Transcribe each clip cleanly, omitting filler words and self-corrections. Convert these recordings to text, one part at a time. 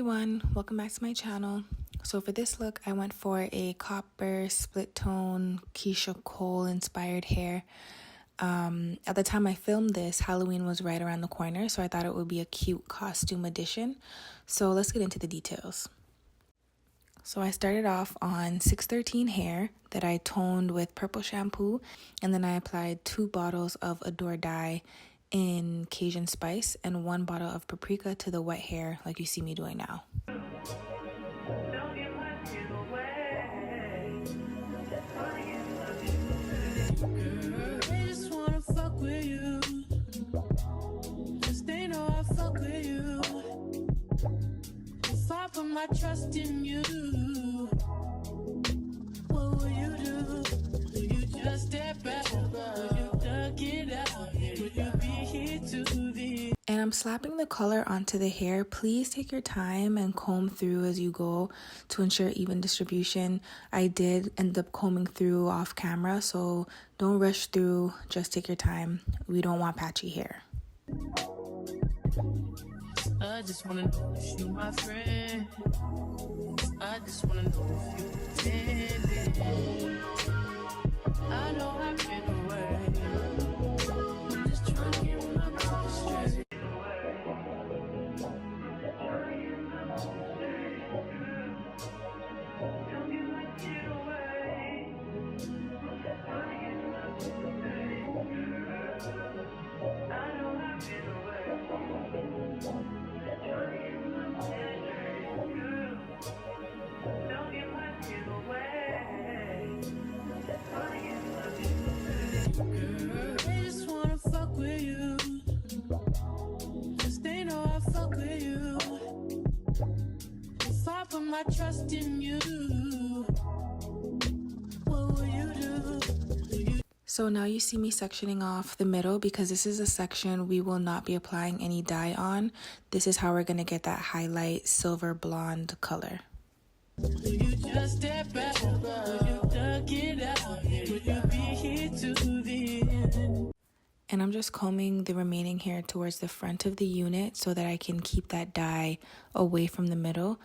everyone, welcome back to my channel. So for this look, I went for a copper split tone Keyshia Cole inspired hair. At the time I filmed this, Halloween was right around the corner, so I thought it would be a cute costume addition. So let's get into the details. So I started off on 613 hair that I toned with purple shampoo, and then I applied 2 bottles of Adore dye in Cajun spice and 1 bottle of Paprika to the wet hair like you see me doing now. My trust in you. What will you do? Will you just step back? Will you duck it out? Will you be here to the... And I'm slapping the color onto the hair. Please take your time and comb through as you go to ensure even distribution. I did end up combing through off camera, so don't rush through. Just take your time. We don't want patchy hair. I just wanna know if you my friend. I just wanna know if you pretending. I know I've been away. I'm just trying to get my mind straight. I just wanna fuck with you. Just they know I fuck with you. If I put my trust in you, what will you do? So now you see me sectioning off the middle because this is a section we will not be applying any dye on. This is how we're going to get that highlight silver blonde color. Will you just step back? Will you duck it out? Will you be here to the end? And I'm just combing the remaining hair towards the front of the unit so that I can keep that dye away from the middle.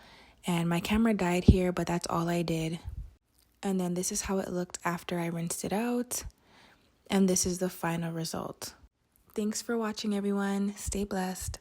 And my camera died here, but that's all I did. And then this is how it looked after I rinsed it out. And this is the final result. Thanks for watching, everyone. Stay blessed.